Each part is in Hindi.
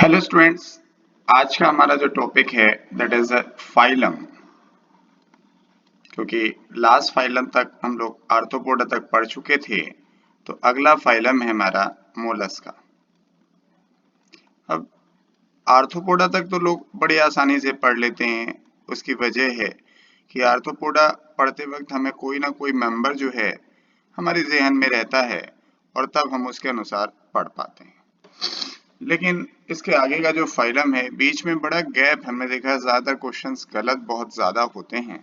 हेलो स्टूडेंट्स, आज का हमारा जो टॉपिक है दैट इज फाइलम। क्योंकि लास्ट फाइलम तक हम लोग आर्थ्रोपोडा तक पढ़ चुके थे, तो अगला फाइलम है हमारा मोलस्का। अब आर्थ्रोपोडा तक तो लोग बड़ी आसानी से पढ़ लेते हैं। उसकी वजह है कि आर्थ्रोपोडा पढ़ते वक्त हमें कोई ना कोई मेंबर जो है हमारे जहन में रहता है और तब हम उसके अनुसार पढ़ पाते हैं। लेकिन इसके आगे का जो फाइलम है, बीच में बड़ा गैप हमने देखा है, ज्यादा क्वेश्चंस गलत बहुत ज्यादा होते हैं।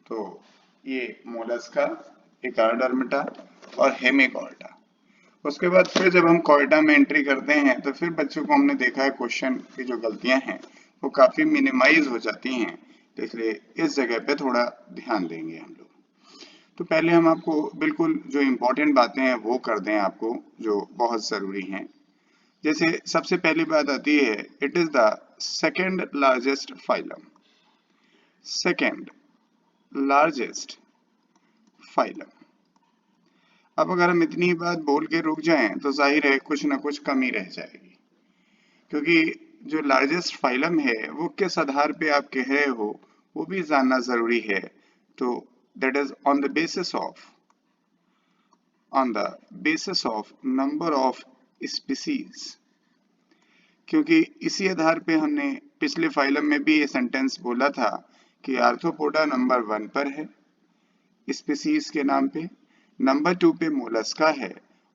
तो ये मोलस्का, एकार्डर्मिटा और हेमिकॉर्डा। उसके बाद फिर जब हम कॉर्डा में एंट्री करते हैं तो फिर बच्चों को हमने देखा है क्वेश्चन की जो गलतियां हैं वो काफी मिनिमाइज हो जाती हैं। तो इसलिए इस जगह पे थोड़ा ध्यान देंगे हम लोग। तो पहले हम आपको बिल्कुल जो इम्पोर्टेंट बातें हैं वो कर दें, आपको जो बहुत जरूरी हैं। जैसे सबसे पहली बात आती है, it is the second largest phylum. Second largest phylum. अब अगर हम इतनी बात बोल के रुक जाएं तो जाहिर है कुछ ना कुछ कमी रह जाएगी, क्योंकि जो लार्जेस्ट फाइलम है वो किस आधार पे आप कह रहे हो वो भी जानना जरूरी है। तो that is on the basis of number of species. क्योंकि इसी आधार पे हमने पिछले फाइलम में भी ये सेंटेंस बोला था कि आर्थ्रोपोडा नंबर 1 पर है स्पीसीज के नाम पे, नंबर 2 पे मोलस्का है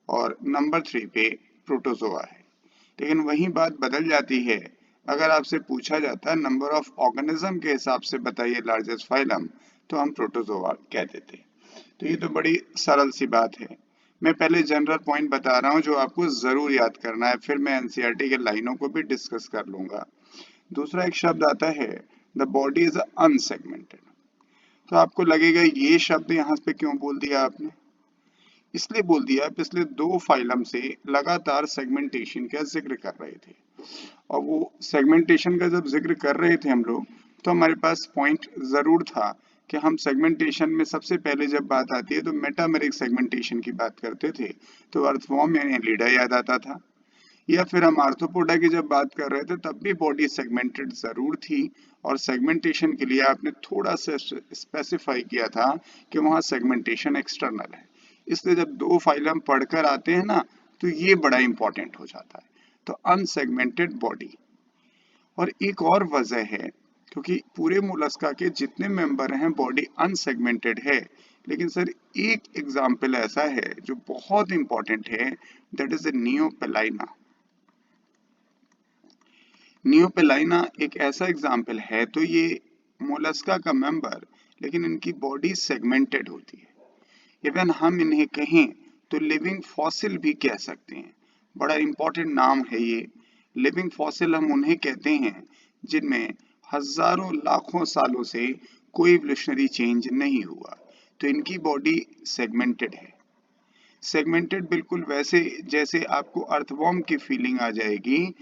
और नंबर 3 पे प्रोटोजोआ है। लेकिन वही बात बदल जाती है अगर आपसे पूछा जाता है नंबर ऑफ ऑर्गेनिज्म के हिसाब से बताइए लार्जेस्ट फाइलम, तो हम प्रोटोजोआ कह देते। तो ये तो बड़ी सरल सी बात है। मैं पहले जनरल पॉइंट बता रहा हूँ जो आपको जरूर याद करना है, फिर मैं एनसीईआरटी के लाइनों को भी डिस्कस कर लूंगा। दूसरा एक शब्द आता है, द बॉडी इज अनसेगमेंटेड। तो आपको लगेगा ये शब्द यहाँ पे क्यों बोल दिया आपने? इसलिए बोल दिया, पिछले 2 फाइलम से लगातार सेगमेंटेशन का जिक्र कर रहे थे, और वो सेगमेंटेशन का जब जिक्र कर रहे थे हम लोग, तो हमारे पास पॉइंट जरूर था कि हम सेगमेंटेशन में सबसे पहले जब बात आती है तो मेटामेरिक सेगमेंटेशन की बात करते थे, तो अर्थवॉर्म यानी एनीलिडा याद आता था। या फिर हम आर्थ्रोपोडा की जब बात कर रहे थे तब भी बॉडी सेगमेंटेड जरूर थी, और सेगमेंटेशन के लिए आपने थोड़ा सा स्पेसिफाई किया था कि वहां सेगमेंटेशन एक्सटर्नल है। इसलिए जब 2 फाइलम पढ़कर आते हैं ना, तो ये बड़ा इंपॉर्टेंट हो जाता है। तो अनसेगमेंटेड बॉडी। और एक और वजह है, क्योंकि पूरे मोलस्का के जितने मेंबर हैं बॉडी अनसेगमेंटेड है, लेकिन सर एक एग्जाम्पल ऐसा है जो बहुत इंपॉर्टेंट है, दैट इज नियोपेलाइना। नियोपेलाइना एक ऐसा एग्जाम्पल है, तो ये मोलस्का का मेंबर, लेकिन इनकी बॉडी सेगमेंटेड होती है। इवन हम इन्हें कहें तो लिविंग फॉसिल भी कह सकते हैं। बड़ा इंपॉर्टेंट नाम है ये। लिविंग फॉसिल हम उन्हें कहते हैं जिनमें हजारों लाखों सालों से कोई इवोल्यूशनरी चेंज नहीं हुआ, तो इनकी बॉडी सेगमेंटेड है। सेगमेंटेड बिल्कुल वैसे जैसे आपको अर्थवॉर्म की फीलिंग आ जाएगी,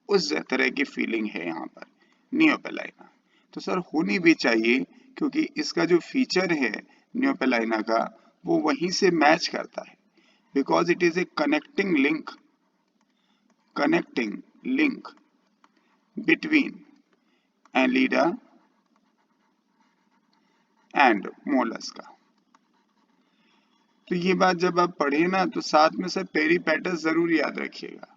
उस तरह की फीलिंग है यहाँ पर नियोपेलाइना। तो सर होनी भी चाहिए, क्योंकि इसका जो फीचर है नियोपेलाइना का वो वहीं से मैच करता है, because it is a connecting link between Annelida and Mollusca. तो ये बात जब आप पढ़े ना तो साथ में सर पेरीपेटस जरूर याद रखिएगा,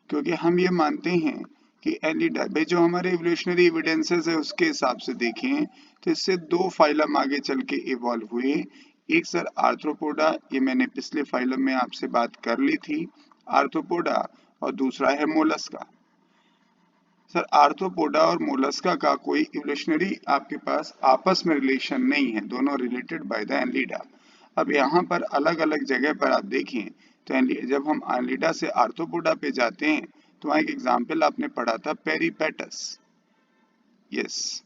क्योंकि हम ये मानते हैं कि एनीलिडा भाई जो हमारे इवोल्यूशनरी एविडेंसेस है उसके हिसाब से देखें तो इससे 2 फाइलम आगे चल के इवॉल्व हुए। एक सर आर्थ्रोपोडा, ये मैंने पिछले फाइलम में आपसे बात कर ली थी, आर्थ्रोपोडा, और दूसरा है मोलस्का। सर आर्थ्रोपोडा और मोलस्का का कोई इवोल्यूशनरी आपके पास आपस में रिलेशन नहीं है, दोनों रिलेटेड बाय द एनीलिडा। अब यहाँ पर अलग अलग जगह पर आप देखें तो जब हम एनीलिडा से आर्थ्रोपोडा पे जाते हैं तो वहाँ एक एग्जाम्पल आपने पढ़ा था पेरीपेटस, यस,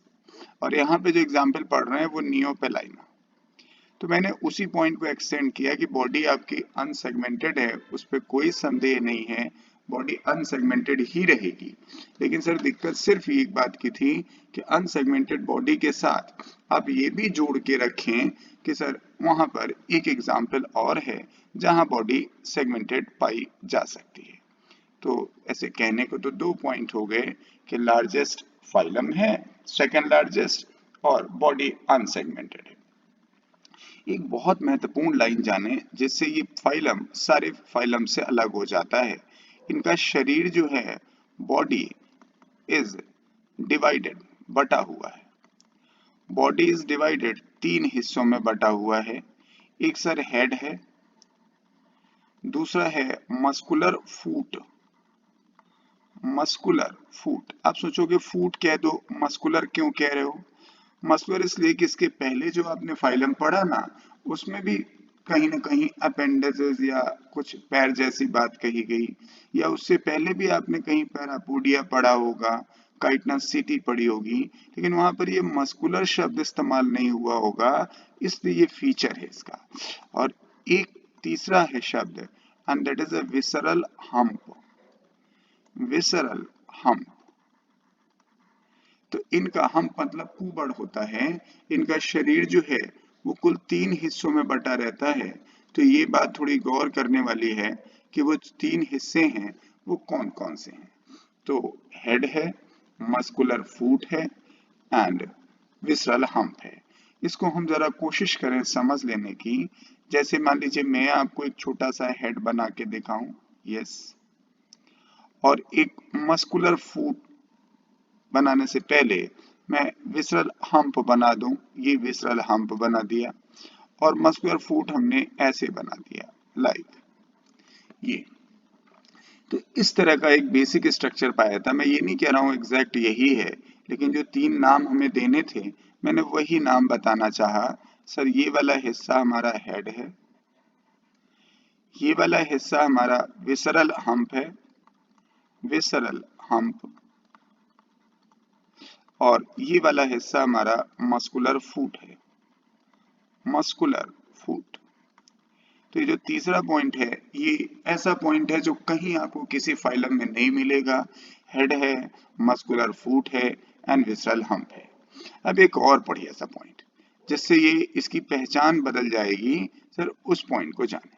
और यहाँ पे जो एग्जाम्पल पढ़ रहे हैं वो नियोपेलाइना। तो मैंने उसी पॉइंट को एक्सटेंड किया कि बॉडी आपकी अनसेगमेंटेड है, उस पर कोई संदेह नहीं है, बॉडी अनसेगमेंटेड ही रहेगी। लेकिन सर दिक्कत सिर्फ एक बात की थी कि अनसेगमेंटेड बॉडी के साथ आप ये भी जोड़ के रखें कि सर वहां पर एक एग्जाम्पल और है जहां बॉडी सेगमेंटेड पाई जा सकती है। तो ऐसे कहने को तो 2 पॉइंट हो गए कि लार्जेस्ट फाइलम है, सेकंड लार्जेस्ट, और बॉडी अनसेगमेंटेड है। एक बहुत महत्वपूर्ण लाइन जाने जिससे ये फाइलम सारे फाइलम से अलग हो जाता है। इनका शरीर जो है, बॉडी इज डिवाइडेड, बटा हुआ है। बॉडी इज डिवाइडेड 3 हिस्सों में बटा हुआ है। एक सर हेड है, दूसरा है मस्कुलर फूट। मस्कुलर फूट, आप सोचोगे फूट कह दो, मस्कुलर क्यों कह रहे हो? मस्कुलर इसलिए कि इसके पहले जो आपने फाइलम पढ़ा ना, उसमें भी कहीं ना कहीं अपेंडेजेस या कुछ पैर जैसी बात कही गई, या उससे पहले भी आपने कहीं पैरापोडिया पढ़ा होगा, काइटनस सिटी पढ़ी होगी, लेकिन वहां पर ये मस्कुलर शब्द इस्तेमाल नहीं हुआ होगा, इसलिए ये फीचर है इसका। और एक तीसरा है शब्द, and that is a visceral hump. Visceral hump, तो इनका हम्प मतलब कुबड़ होता है। इनका शरीर जो है वो कुल 3 हिस्सों में बटा रहता है। तो ये बात थोड़ी गौर करने वाली है कि वो 3 हिस्से हैं वो कौन कौन से हैं। तो हेड है, मस्कुलर फूट है, एंड विसरल हम्प है। इसको हम जरा कोशिश करें समझ लेने की। जैसे मान लीजिए मैं आपको एक छोटा सा हेड बना के दिखाऊं, यस, और एक मस्कुलर फूट बनाने से पहले मैं विसरल हम्प बना दूं, ये विसरल हम्प बना दिया, और मस्कुलर फूट हमने ऐसे बना दिया, लाइक ये। तो इस तरह का एक बेसिक स्ट्रक्चर पाया था। मैं ये नहीं कह रहा हूं एग्जैक्ट यही है, लेकिन जो 3 नाम हमें देने थे मैंने वही नाम बताना चाहा। सर ये वाला हिस्सा हमारा हेड है, ये वाला हिस्सा हमारा विसरल हम्प है, विसरल हम्प, और ये वाला हिस्सा हमारा मस्कुलर फूट है, मस्कुलर फूट। तो ये जो तीसरा पॉइंट है, ये ऐसा पॉइंट है जो कहीं आपको किसी फाइलम में नहीं मिलेगा। हेड है, मस्कुलर फूट है, एंड विसरल हम्प है। अब एक और बढ़िया सा पॉइंट जिससे ये इसकी पहचान बदल जाएगी, सर उस पॉइंट को जाने।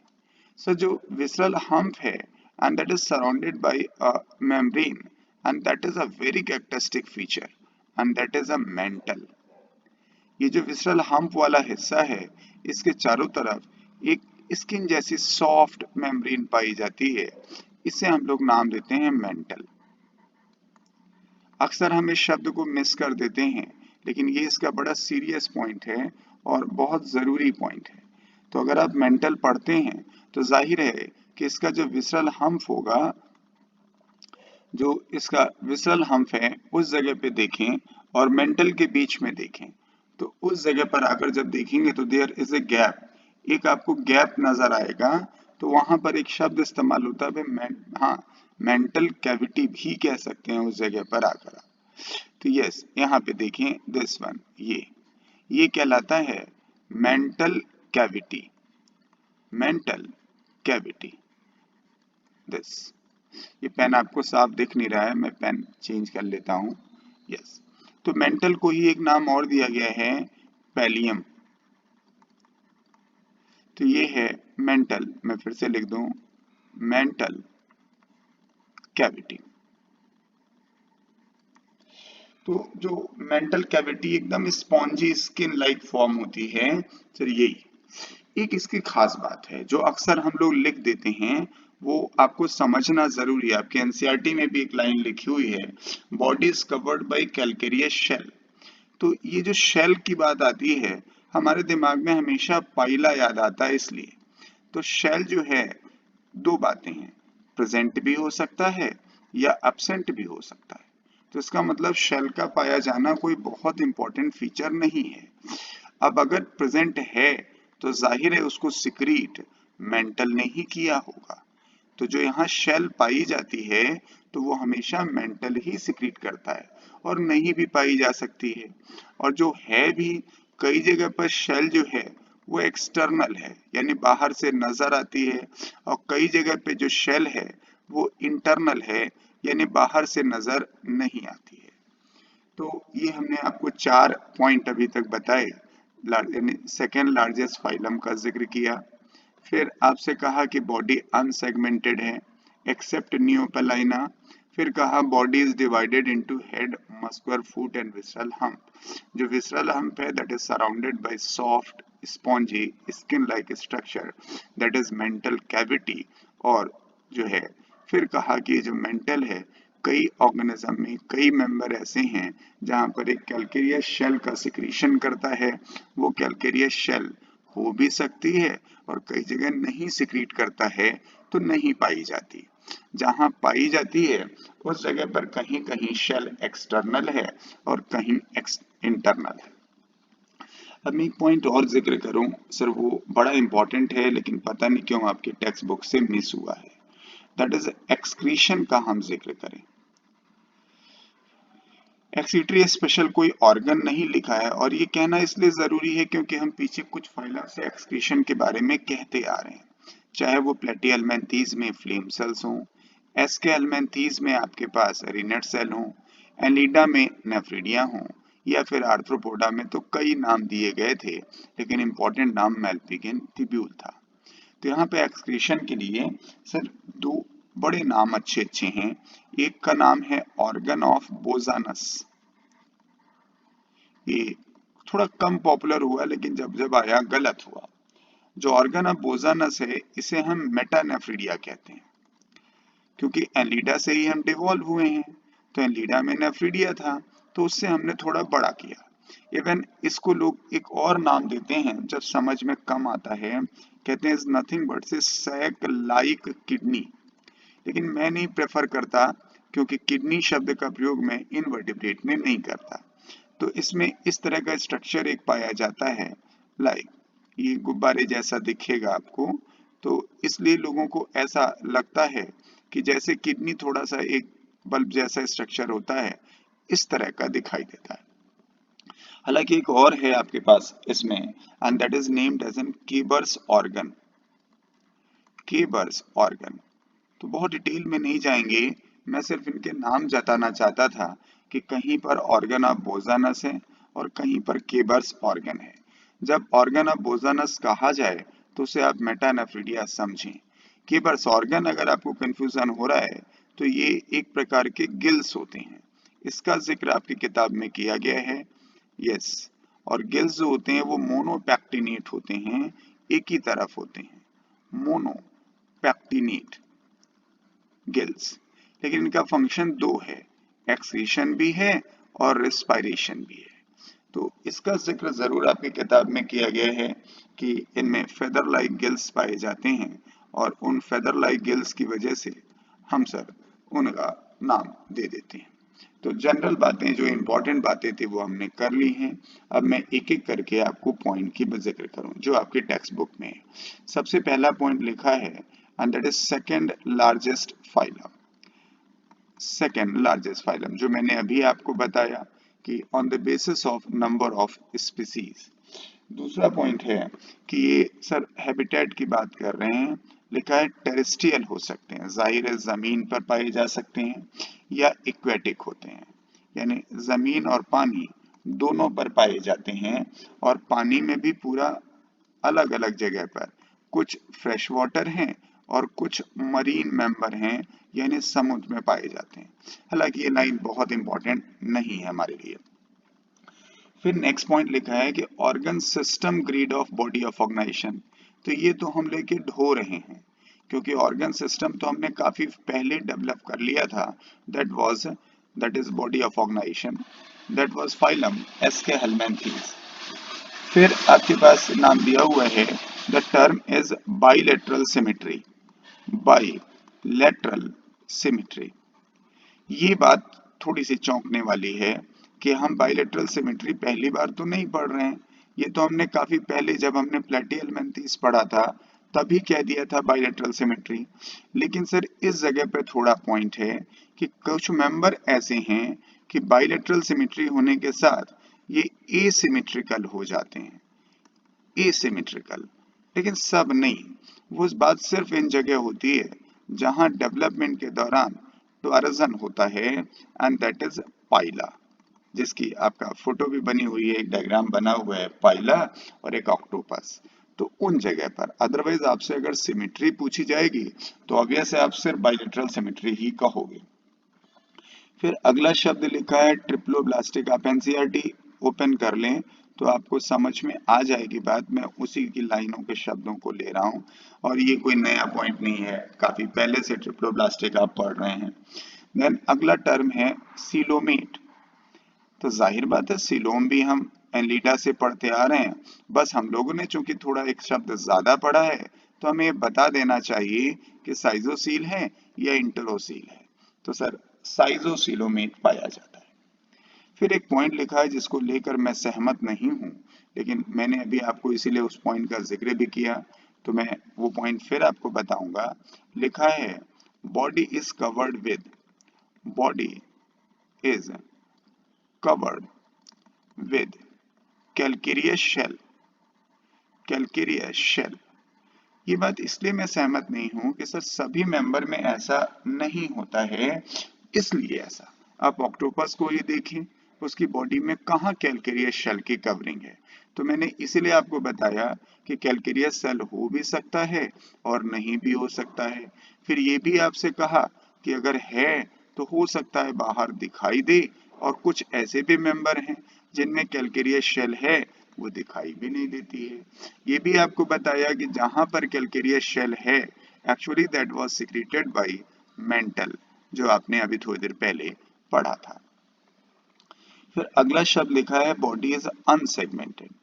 सर जो विसरल हम्प है, and that is surrounded by a membrane, and that is a very characteristic feature, and that is a mental. ये जो विसरल हम्प वाला हिस्सा है, इसके चारों तरफ एक स्किन जैसी सॉफ्ट मेम्ब्रेन पाई जाती है। इसे हम लोग नाम देते हैं मेंटल। अक्सर हम इस शब्द को मिस कर देते हैं, लेकिन ये इसका बड़ा सीरियस पॉइंट है और बहुत जरूरी पॉइंट है। तो अगर आप मेंटल पढ़ते हैं तो जाहिर है कि इसका जो विसरल हम्प होगा, जो इसका विसरल हम्प है उस जगह पे देखें और मेंटल के बीच में देखें, तो उस जगह पर आकर जब देखेंगे तो देयर इज ए गैप, एक आपको गैप नजर आएगा। तो वहां पर एक शब्द इस्तेमाल होता है, हाँ, मेंटल कैविटी भी कह सकते हैं उस जगह पर आकर आप। तो यस, यहाँ पे देखें दिस वन, ये कहलाता है mantle cavity, mantle cavity, this. ये पेन आपको साफ दिख नहीं रहा है, मैं पेन चेंज कर लेता हूं, यस। तो मेंटल को ही एक नाम और दिया गया है, पैलियम। तो ये है मेंटल, मैं फिर से लिख दूं, मेंटल कैविटी। तो जो मेंटल कैविटी एकदम स्पॉन्जी स्किन लाइक फॉर्म होती है, सर यही एक इसकी खास बात है जो अक्सर हम लोग लिख देते हैं, वो आपको समझना जरूरी है। आपके एनसीईआरटी में भी एक लाइन लिखी हुई है, body is covered by calcareous shell. तो ये जो शेल की बात आती है, हमारे दिमाग में हमेशा पाइला याद आता है। इसलिए तो शेल जो है, 2 बातें हैं, प्रेजेंट भी हो सकता है या एब्सेंट भी हो सकता है। तो इसका मतलब शेल का पाया जाना कोई बहुत इंपॉर्टेंट फीचर नहीं है। अब अगर प्रेजेंट है तो जाहिर है उसको सिक्रीट मेंटल ने ही किया होगा। तो जो यहाँ शेल पाई जाती है तो वो हमेशा मेंटल ही सिक्रीट करता है, और नहीं भी पाई जा सकती है। और जो है भी, कई जगह पर शेल जो है वो एक्सटर्नल है, यानी बाहर से नजर आती है, और कई जगह पे जो शेल है वो इंटरनल है, यानी बाहर से नजर नहीं आती है। तो ये हमने आपको 4 पॉइंट अभी तक बताए। सेकेंड लार्जेस्ट फाइलम का जिक्र किया, फिर आपसे कहा कि बॉडी अनसेगमेंटेड है, एक्सेप्ट नियोपेलाइना। फिर कहा body is divided into head, muscular, foot and visceral hump. जो विसरल हम्प है that is surrounded by soft spongy skin like structure that is mantle cavity. और जो है फिर कहा कि जो मेंटल है, कई ऑर्गेनिज्म में कई मेंबर ऐसे हैं जहां पर एक कैल्केरियस शेल का सिक्रीशन करता है। वो कैल्केरियस शेल हो भी सकती है और कई जगह नहीं सिक्रीट करता है तो नहीं पाई जाती। जहां पाई जाती है उस जगह पर कहीं कहीं शेल एक्सटर्नल है और कहीं इंटरनल है। अब मैं एक पॉइंट और जिक्र करूं सर, वो बड़ा इंपॉर्टेंट है लेकिन पता नहीं क्यों आपकी टेक्स्ट बुक से मिस हुआ है, दैट इज एक्सक्रीशन का हम जिक्र करें। एक्सीटरी स्पेशल कोई ऑर्गन नहीं लिखा है और ये कहना इसलिए जरूरी है क्योंकि हम पीछे कुछ फाइलम से एक्सक्रीशन के बारे में कहते आ रहे हैं, चाहे वो प्लेटिहेल्मिन्थीज में फ्लेम सेल्स हों, एस्केहेल्मिन्थीज में आपके पास रिनेट सेल हों, एनिलिडा में नेफ्रिडिया हों, या फिर आर्थ्रोपोडा में तो कई नाम दिए गए थे लेकिन इंपॉर्टेंट नाम मैलपिगियन ट्यूब्यूल था। तो यहाँ पे एक्सक्रीशन के लिए सर दो बड़े नाम अच्छे अच्छे हैं। एक का नाम है ऑर्गन ऑफ बोजानस। ये थोड़ा कम पॉपुलर हुआ लेकिन जब जब आया गलत हुआ। जो ऑर्गन ऑफ बोजानस है इसे हम मेटानेफ्रिडिया कहते हैं क्योंकि एनिलिडा से ही हम डिवॉल्व हुए हैं, तो एनिलिडा में नेफ्रिडिया था तो उससे हमने थोड़ा बड़ा किया। इवन इसको लोग एक और नाम देते हैं जब समझ में कम आता है, कहते हैं इज नथिंग बट से सैक लाइक किडनी, लेकिन मैं नहीं प्रेफर करता क्योंकि किडनी शब्द का प्रयोग मैं इनवर्टिब्रेट में नहीं करता। तो इसमें इस तरह का स्ट्रक्चर एक पाया जाता है, लाइक ये गुब्बारे जैसा दिखेगा आपको, तो इसलिए लोगों को ऐसा लगता है कि जैसे किडनी थोड़ा सा एक बल्ब जैसा स्ट्रक्चर होता है, इस तरह का दिखाई देता है। हालांकि एक और है आपके पास इसमें and that is named as an Keber's organ. Keber's organ तो बहुत डिटेल में नहीं जाएंगे, मैं सिर्फ इनके नाम जताना चाहता था कि कहीं पर ऑर्गन ऑफ बोजानस है और कहीं पर केबर्स ऑर्गन है। जब ऑर्गन ऑफ बोजानस कहा जाए तो उसे आप मेटानेफ्रिडिया समझें। केबर्स ऑर्गन अगर आपको कंफ्यूजन हो रहा है तो ये एक प्रकार के गिल्स होते हैं, इसका जिक्र आपकी किताब में किया गया है। यस, और गिल्स जो होते हैं वो मोनोपैक्टिनेट होते हैं, एक ही तरफ होते हैं, मोनोपैक्टिनेट गिल्स। लेकिन इनका फंक्शन दो है, एक्सक्रीशन भी है और रेस्पिरेशन भी है। तो इसका जिक्र जरूर आपकी किताब में किया गया है कि इनमें फेदर लाइक गिल्स पाए जाते हैं और उन फेदर लाइक गिल्स की वजह से हम सर उनका नाम दे देते हैं। तो जनरल बातें जो इंपॉर्टेंट बातें थी वो हमने कर ली हैं। अब मैं एक एक करके आपको पॉइंट की जिक्र करूं जो आपकी टेक्स्ट बुक में है। सबसे पहला पॉइंट लिखा है and that is second largest phylum. Second largest phylum जो मैंने अभी आपको बताया कि on the basis of number of species. दूसरा पॉइंट है कि ये सर हैबिटेट की बात कर रहे हैं, लिखा है टेरेस्ट्रियल हो सकते हैं, जाहिर है जमीन पर पाए जा सकते हैं, या इक्वेटिक होते हैं यानी जमीन और पानी दोनों पर पाए जाते हैं, और पानी में भी पूरा अलग अलग जगह पर, कुछ फ्रेश वाटर हैं और कुछ मरीन मेंबर हैं यानी समुद्र में पाए जाते हैं। हालांकि ये लाइन बहुत इंपॉर्टेंट नहीं है हमारे लिए। फिर नेक्स्ट पॉइंट लिखा है कि organ system grade of body of organization. तो ये तो हम लेके ढो रहे हैं क्योंकि ऑर्गन सिस्टम तो हमने काफी पहले डेवलप कर लिया था, that is body of organisation, that was phylum aschelminthes. फिर आपके पास नाम दिया हुआ है the term is bilateral symmetry. Bilateral symmetry, ये बात थोड़ी सी चौंकने वाली है कि हम बाइलेटरल सिमेट्री पहली बार तो नहीं पढ़ रहे हैं, ये तो हमने काफी पहले जब हमने प्लेटिहेल्मिन्थीज पढ़ा था तभी कह दिया था बाइलेटरल सिमेट्री। लेकिन सर इस जगह पे थोड़ा पॉइंट है कि कुछ मेंबर ऐसे हैं कि बाइलेटरल सिमेट्री होने के साथ ये एसिमेट्रिकल हो जाते हैं, एसिमेट्रिकल, लेकिन सब नहीं। वो बात सिर्फ इन जगह होती है जहां डेवलपमेंट के दौरान ट्वारजन होता है एंड दैट इज पाइला, जिसकी आपका फोटो भी बनी हुई है, एक डायग्राम बना हुआ है पाइला और एक ऑक्टोपस। तो उन जगह पर। अदरवाइज आपसे अगर सिमेट्री पूछी जाएगी तो ऑब्वियस है आप सिर्फ बाइलेटरल सिमेट्री ही कहोगे। फिर अगला शब्द लिखा है ट्रिप्लोब्लास्टिक। आप एनसीईआरटी ओपन कर लें तो आपको समझ में आ जाएगी बात। मैं उसी की लाइनों के शब्दों को ले रहा हूं और ये कोई नया पॉइंट नहीं है, काफी पहले से ट्रिप्लोब्लास्टिक आप पढ़ रहे हैं। देन अगला टर्म है सीलोमेट। तो जाहिर बात है सीलोम भी हम एनलीडा से पढ़ते आ रहे हैं, बस हम लोगों ने चूंकि थोड़ा एक शब्द ज्यादा पढ़ा है तो हमें ये बता देना चाहिए कि साइजोसील है या इंटरोसील है। तो सर साइजोसीलोमेट पाया जाता है। फिर एक पॉइंट लिखा है जिसको लेकर मैं सहमत नहीं हूं, लेकिन मैंने अभी आपको इसीलिए उस पॉइंट का जिक्र भी किया तो मैं वो पॉइंट फिर आपको बताऊंगा। लिखा है body is covered with, body is covered with calcareous shell, calcareous shell। ये बात इसलिए मैं सहमत नहीं हूं कि सर सभी मेंबर में ऐसा नहीं होता है, इसलिए ऐसा। आप ऑक्टोपस को ही देखें, उसकी बॉडी में कहाँ कैल्केरियस शेल की कवरिंग है। तो मैंने इसीलिए आपको बताया कि कैल्केरियस शेल हो भी सकता है और नहीं भी हो सकता है। फिर ये भी आपसे कहा कि अगर है तो हो सकता है बाहर दिखाई दे, और कुछ ऐसे भी मेंबर हैं जिनमें कैल्केरियस शेल है वो दिखाई भी नहीं देती है। ये भी आपको बताया कि जहां पर कैल्केरियस शेल है actually that was secreted by mental, जो आपने अभी थोड़ी देर पहले पढ़ा था। फिर अगला शब्द लिखा है बॉडी इज अनसेगमेंटेड।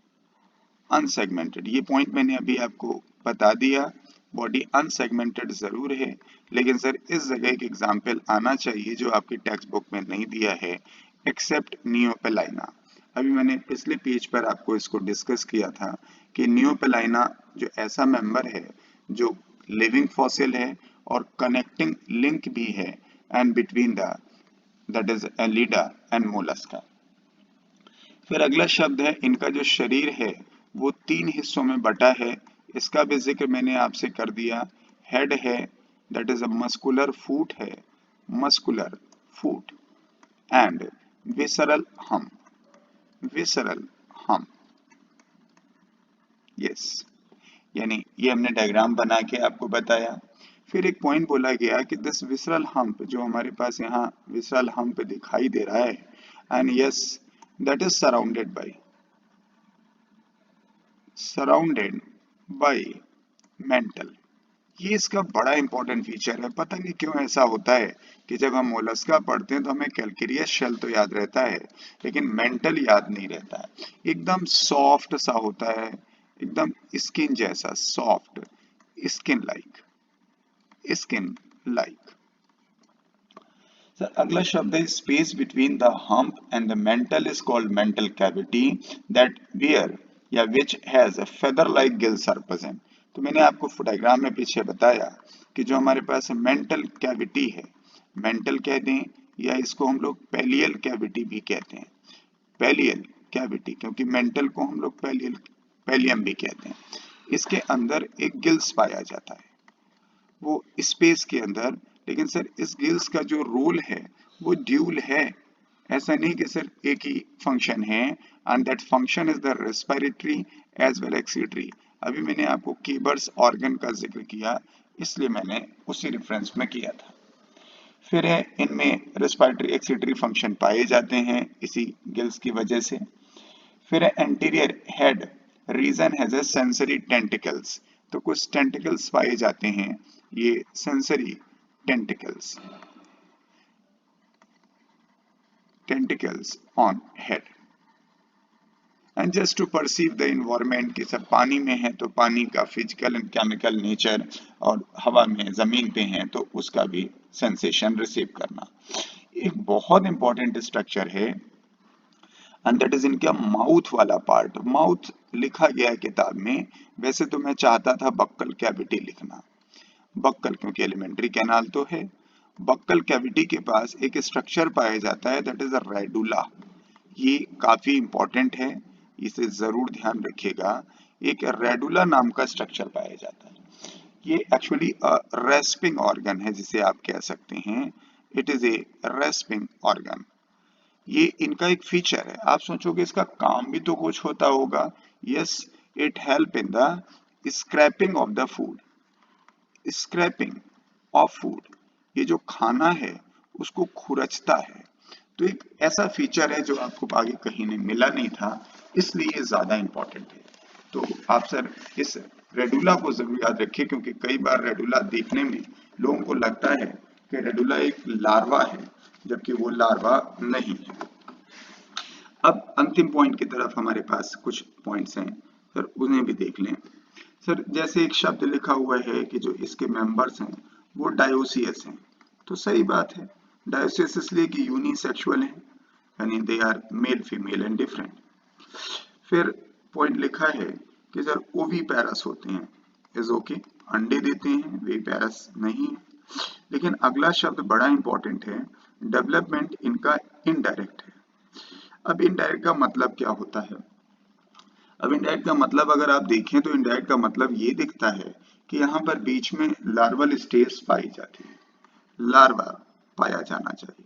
अनसेगमेंटेड ये पॉइंट मैंने अभी आपको बता दिया। बॉडी अनसेगमेंटेड जरूर है, लेकिन सर इस जगह एक एग्जाम्पल आना चाहिए जो आपकी टेक्स्ट बुक में नहीं दिया है, एक्सेप्ट नियोपेलाइना। अभी मैंने पिछले पेज पर आपको इसको डिस्कस किया था कि नियोपेलाइना जो ऐसा मेंबर है जो लिविंग फॉसिल है और कनेक्टिंग लिंक भी है and between the that is Aleida and Mollusca. फिर अगला शब्द है इनका जो शरीर है वो 3 हिस्सों में बटा है, इसका भी जिक्र मैंने आपसे कर दिया। हेड है दैट इज अ मस्कुलर फूट है, मस्कुलर फूट एंड विसरल हम, विसरल हम। यस, यानी ये हमने डायग्राम बना के आपको बताया। फिर एक पॉइंट बोला गया कि दिस विसरल हम्प, जो हमारे पास यहाँ विसरल हम्प दिखाई दे रहा है, and yes that is surrounded by mental. ये इसका बड़ा इंपॉर्टेंट फीचर है। पता नहीं क्यों ऐसा होता है कि जब हम मोलस्का पढ़ते हैं तो हमें कैल्केरियस शेल तो याद रहता है लेकिन मेंटल याद नहीं रहता है। एकदम सॉफ्ट सा होता है, एकदम स्किन जैसा, soft skin like, skin like. Sir अगला शब्द है space between the hump and the mantle is called mantle cavity that where या which has a feather like gills are present. तो मैंने आपको डायग्राम में पीछे बताया कि जो हमारे पास मेंटल कैविटी है, मेंटल कह दें या इसको हम लोग पैलियल कैविटी भी कहते हैं, पैलियल कैविटी, क्योंकि मेंटल को हम लोग पैलियम भी कहते हैं। इसके अंदर एक गिल्स पाया जाता है, वो स्पेस के अंदर। लेकिन सर इस गिल्स का जो रोल है वो ड्यूल है, ऐसा नहीं कि सिर्फ एक ही फंक्शन है, and that function is the respiratory as well excretory. अभी मैंने आपको कीबर्स ऑर्गन का जिक्र किया, इसलिए मैंने उसी रेफरेंस में किया था। फिर है इनमें रेस्पिरेटरी एक्सीटरी फंक्शन पाए जाते हैं इसी गिल्स की वजह से। फिर है anterior head region has a sensory tentacles. तो कुछ टेंटिकल्स पाए जाते हैं, ये sensory tentacles, tentacles on head and just to perceive the environment कि सब पानी में है तो पानी का फिजिकल एंड केमिकल नेचर, और हवा में जमीन पे हैं तो उसका भी सेंसेशन रिसीव करना। एक बहुत इंपॉर्टेंट स्ट्रक्चर है एंड दैट इज इनका माउथ वाला पार्ट। माउथ लिखा गया है किताब में, वैसे तो मैं चाहता था बक्कल कैविटी लिखना, बक्कल क्योंकि एलिमेंट्री कैनाल तो है। बक्कल कैविटी के पास एक स्ट्रक्चर पाया जाता है दैट इज अ रेडुला। ये काफी इंपॉर्टेंट है, इसे जरूर ध्यान रखिएगा। एक रेडुला नाम का स्ट्रक्चर पाया जाता है, ये एक्चुअली रेस्पिंग ऑर्गन है जिसे आप कह सकते हैं, it is a respiring organ. ये इनका एक फीचर है। आप सोचोगे इसका काम भी तो कुछ होता होगा। Yes, it help in the scrapping of the food, scrapping of food, ये जो खाना है उसको खुरचता है। तो एक ऐसा फीचर है जो आपको आगे कहीं नहीं मिला नहीं था, इसलिए ये ज्यादा इंपॉर्टेंट है। तो आप सर इस रेडुला को जरूर याद रखिए, क्योंकि कई बार रेडुला देखने में लोगों को लगता है कि रेडुला एक लार्वा है, जबकि वो लार्वा नहीं है। अब अंतिम पॉइंट की तरफ हमारे पास कुछ पॉइंट्स हैं सर, उन्हें भी देख लें। सर जैसे एक शब्द लिखा हुआ है कि जो इसके मेंबर्स हैं वो डायोसियस हैं, तो सही बात है। डायोसियस इसलिए कि यूनिसेक्सुअल हैं, यानी they are male female and different. फिर पॉइंट लिखा है कि सर ओवी पैरस होते हैं, इज ओके, अंडे देते हैं, वे पैरस नहीं है। लेकिन अगला शब्द बड़ा इंपॉर्टेंट है, डेवलपमेंट इनका इनडायरेक्ट है। अब इनडायरेक्ट का मतलब क्या होता है? अब इनडायरेक्ट का मतलब अगर आप देखें तो इनडायरेक्ट का मतलब ये दिखता है कि यहाँ पर बीच में लार्वल स्टेज पाई जाती है, लार्वा पाया जाना चाहिए।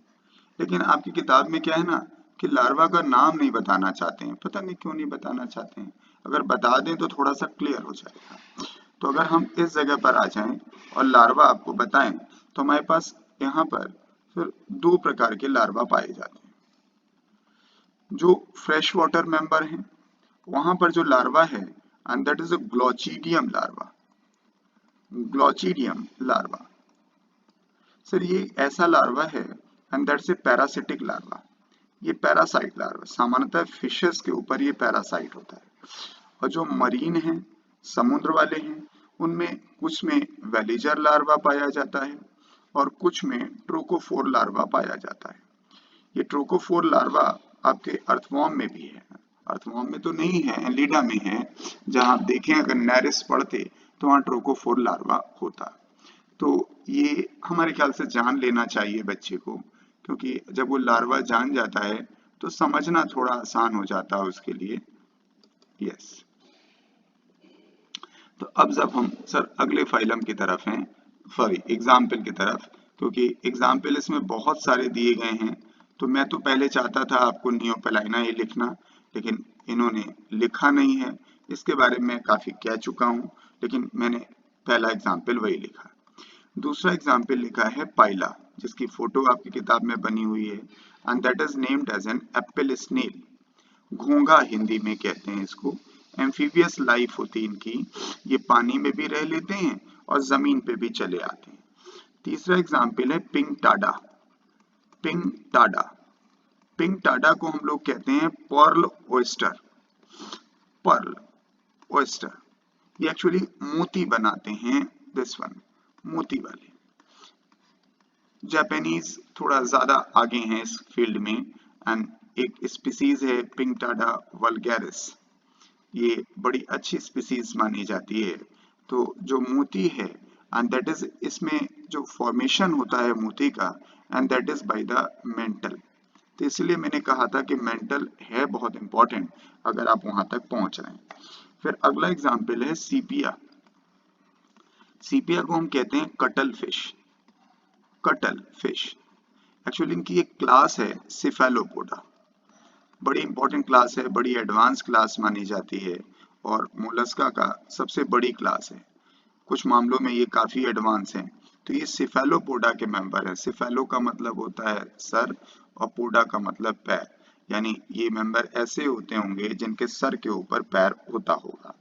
लेकिन आपकी किताब में क्या है ना कि लार्वा का नाम नहीं बताना चाहते हैं, पता नहीं क्यों नहीं बताना चाहते हैं। अगर बता दें तो थोड़ा सा क्लियर हो जाएगा। तो अगर हम इस जगह पर आ जाएं और लार्वा आपको बताएं, तो हमारे पास यहाँ पर फिर दो प्रकार के लार्वा पाए जाते हैं। जो फ्रेश वाटर मेंबर हैं, वहां पर जो लार्वा है, and that is a glochidium larva, glochidium larva. Sir ये ऐसा लार्वा है, and that's a parasitic larva. ये पैरासाइट लार्वा, सामान्यतः फिशेस के ऊपर ये पैरासाइट होता है। और जो मरीन हैं, समुद्र वाले हैं, उनमें कुछ में वेलिजर लार्वा पाया जाता है और कुछ में ट्रोकोफोर लार्वा पाया जाता है। ये ट्रोकोफोर लार्वा आपके अर्थवॉर्म में भी है, अर्थवॉर्म में तो नहीं है, एलिडा में है। जहां आप देखें अगर नेरिस पढ़ते तो वहां ट्रोकोफोर लार्वा होता। तो ये हमारे ख्याल से जान लेना चाहिए बच्चे को, क्योंकि जब वो लार्वा जान जाता है तो समझना थोड़ा आसान हो जाता है उसके लिए। यस। तो अब जब हम सर अगले फाइलम की तरफ हैं, सॉरी एग्जाम्पल की तरफ, क्योंकि एग्जाम्पल इसमें बहुत सारे दिए गए हैं। तो मैं तो पहले चाहता था आपको नियोपेलाइना ही लिखना, लेकिन इन्होंने लिखा नहीं है। इसके बारे में काफी कह चुका हूं, लेकिन मैंने पहला एग्जाम्पल वही लिखा। दूसरा एग्जाम्पल लिखा है पाइला, जिसकी फोटो आपकी किताब में बनी हुई है, and that is named as an apple snail. घोंघा हिंदी में कहते हैं इसको। एम्फीबियस लाइफ होती है इनकी, ये पानी में भी रह लेते हैं और जमीन पे भी चले आते हैं। तीसरा एग्जाम्पल है pink Tada. Pink Tada, pink Tada को हम लोग कहते हैं पर्ल ओयस्टर। पर्ल ओयस्टर, ये एक्चुअली मोती बनाते हैं, दिस वन मोती वाले। जापानीज थोड़ा ज्यादा आगे हैं इस फील्ड में, एंड एक स्पीसीज है पिंक टाडा वल्गैरिस, ये बड़ी अच्छी स्पीसीज मानी जाती है। तो जो मोती है, एंड दैट इज, इसमें जो फॉर्मेशन होता है मोती का, and that is by the mental. तो इसलिए मैंने कहा था कि मेंटल है बहुत इंपॉर्टेंट अगर आप वहां तक पहुंच रहे हैं। फिर अगला एग्जाम्पल है सीपिया। सीपिया को हम कहते हैं cuttle fish. Cuttle fish, actually इनकी एक क्लास है सिफेलोपोडा, बड़ी इंपॉर्टेंट क्लास है, बड़ी एडवांस क्लास मानी जाती है और मोलस्का का सबसे बड़ी क्लास है। कुछ मामलों में ये काफी एडवांस है। तो ये सिफेलोपोडा के मेंबर है। सिफेलो का मतलब होता है सर और पोडा का मतलब पैर, यानी ये मेंबर ऐसे होते होंगे जिनके सर के ऊपर पैर होता होगा।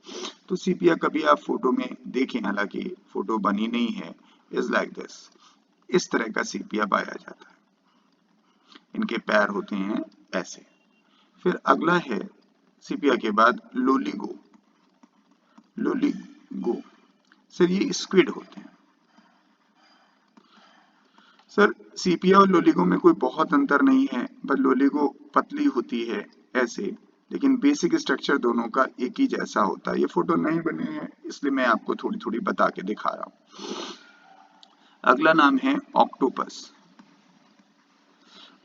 तो सीपिया कभी आप फोटो में देखें, हालांकि फोटो बनी नहीं है, इज लाइक दिस, इस तरह का सीपिया पाया जाता है, इनके पैर होते हैं ऐसे। फिर अगला है सीपिया के बाद लोलिगो। लोलिगो, सर ये स्क्विड होते हैं। सर सीपिया और लोलिगो में कोई बहुत अंतर नहीं है, बस लोलिगो पतली होती है ऐसे, लेकिन बेसिक स्ट्रक्चर दोनों का एक ही जैसा होता है। ये फोटो नहीं बनी है इसलिए मैं आपको थोड़ी थोड़ी बता के दिखा रहा हूं। अगला नाम है ऑक्टोपस।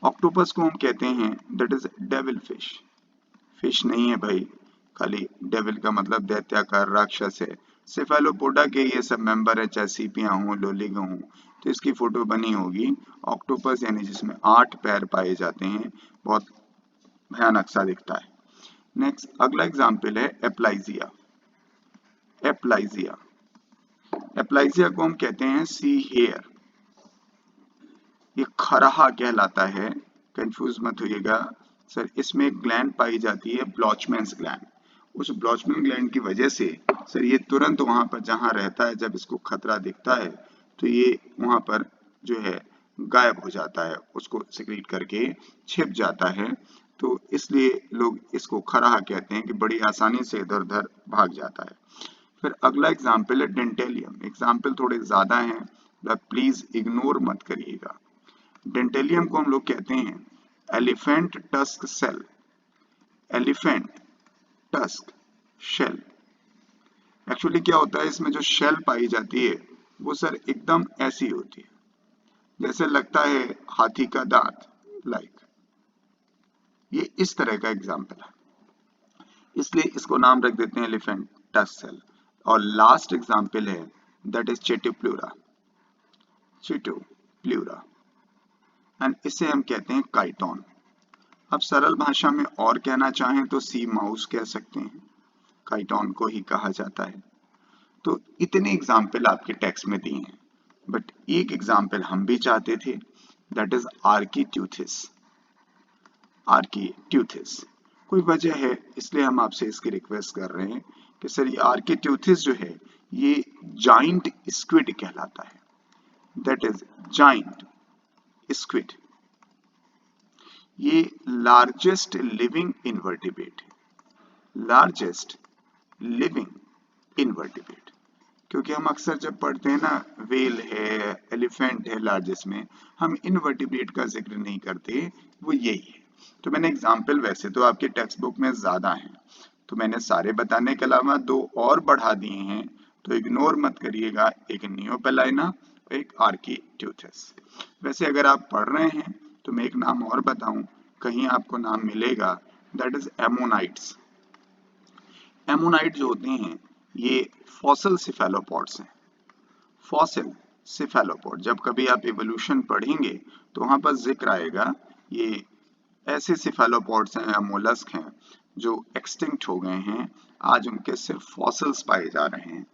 ऑक्टोपस को हम कहते हैं that is devil fish. Fish नहीं है भाई, खाली डेविल का मतलब दैत्याकार राक्षस है। सेफेलोपोडा के ये सब मेंबर है, चाहे सीपियां हों लोलिगो हों, तो इसकी फोटो बनी होगी। ऑक्टोपस यानी जिसमें 8 पैर पाए जाते हैं, बहुत भयानक सा दिखता है। नेक्स्ट अगला एग्जाम्पल है एप्लाइजिया। एप्लाइजिया। एप्लाइजिया को हम कहते हैं सी हेयर। ये खराहा कहलाता है, कंफ्यूज मत होइएगा सर। इसमें एक ग्लैंड पाई जाती है ब्लॉचमैन्स ग्लैंड। उस ब्लॉचमैन ग्लैंड की वजह से सर ये तुरंत वहां पर जहां रहता है, जब इसको खतरा दिखता है तो ये वहां पर जो है गायब हो जाता है, उसको सिक्रीट करके छिप जाता है। तो इसलिए लोग इसको खराहा कहते हैं कि बड़ी आसानी से इधर उधर भाग जाता है। फिर अगला एग्जाम्पल है डेंटेलियम। एग्जाम्पल थोड़े ज्यादा हैं, प्लीज इग्नोर मत करिएगा। डेंटेलियम को हम लोग कहते हैं elephant tusk shell. Elephant tusk shell. Actually क्या होता है, इसमें जो शेल पाई जाती है वो सर एकदम ऐसी होती है जैसे लगता है हाथी का दांत, लाइक ये इस तरह का एग्जाम्पल है, इसलिए इसको नाम रख देते हैं एलिफेंट टस्क सेल। और लास्ट एग्जाम्पल है दैट इज चेटोप्लूरा। चेटोप्लूरा एंड इसे हम कहते हैं काइटोन। अब सरल भाषा में और कहना चाहें तो सी माउस कह सकते हैं, काइटोन को ही कहा जाता है। तो इतने एग्जाम्पल आपके टेक्स्ट में दिए हैं, बट एक एग्जाम्पल हम भी चाहते थे, दैट इज आर्कीट्यूथिस। आर्कीट्यूथिस कोई वजह है, इसलिए हम आपसे इसकी रिक्वेस्ट कर रहे हैं कि सर ये आर्कीट्यूथिस जो है ये जाइंट स्क्विड कहलाता है। That is giant squid. ये लार्जेस्ट लिविंग इनवर्टिब्रेट है। लार्जेस्ट लिविंग इनवर्टिब्रेट, क्योंकि हम अक्सर जब पढ़ते हैं ना वेल है, एलिफेंट है लार्जेस्ट में, हम इनवर्टिब्रेट का जिक्र नहीं करते, वो यही है। तो मैंने एग्जाम्पल वैसे तो आपके टेक्स्ट बुक में ज्यादा हैं, तो मैंने सारे बताने के अलावा दो और बढ़ा दिए हैं, तो इग्नोर मत करिएगा, एक नियोपेलाइना और एक आर्कीट्यूथिस। वैसे अगर आप पढ़ रहे हैं तो मैं एक नाम और बताऊं, कहीं आपको नाम मिलेगा, दैट इज एमोनाइट्स। एमोनाइट जो होते हैं ये फॉसिल सिफेलोपॉड्स हैं। फॉसिल सिफेलोपॉड, जब कभी आप इवोल्यूशन पढ़ेंगे तो वहां पर जिक्र आएगा, ये ऐसे सिफेलोपॉड्स हैं या मोलस्क हैं जो एक्सटिंक्ट हो गए हैं, आज उनके सिर्फ फॉसिल्स पाए जा रहे हैं,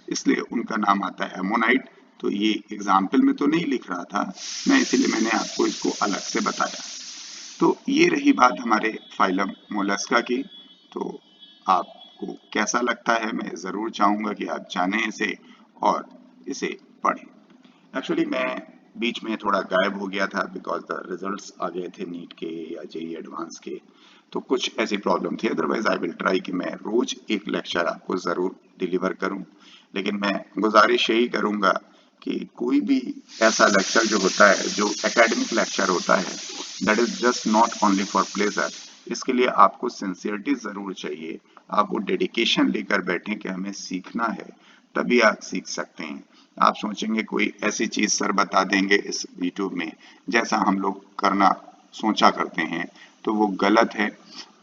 इसलिए उनका नाम आता है एमोनाइट। तो ये एग्जाम्पल में तो नहीं लिख रहा था मैं, इसीलिए मैंने आपको इसको अलग से बताया। तो ये रही बात हमारे फाइलम मोलस्का की। तो आपको कैसा लगता है, मैं जरूर चाहूंगा कि आप जानें इसे और इसे पढ़ें। एक्चुअली मैं बीच में थोड़ा गायब हो गया था बिकॉज द रिजल्ट्स आ गए थे नीट के या जेईई एडवांस के, तो कुछ ऐसी प्रॉब्लम थी। अदरवाइज आई विल ट्राई कि मैं रोज एक लेक्चर आपको जरूर डिलीवर करूं, लेकिन मैं गुजारिश यही करूंगा कि कोई भी ऐसा लेक्चर जो होता है, जो एकेडमिक लेक्चर होता है, that is just not only for pleasure. इसके लिए आपको सिंसियरिटी जरूर चाहिए, आप वो डेडिकेशन लेकर बैठें कि हमें सीखना है, तभी आप सीख सकते हैं। आप सोचेंगे कोई ऐसी चीज सर बता देंगे इस यूट्यूब में जैसा हम लोग करना सोचा करते हैं, तो वो गलत है।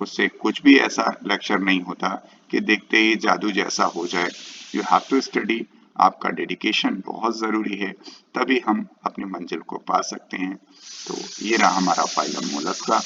उससे कुछ भी ऐसा लेक्चर नहीं होता कि देखते ही जादू जैसा हो जाए। यू हैव टू स्टडी, आपका डेडिकेशन बहुत जरूरी है, तभी हम अपनी मंजिल को पा सकते हैं। तो ये रहा हमारा फाइलम मोलस्का।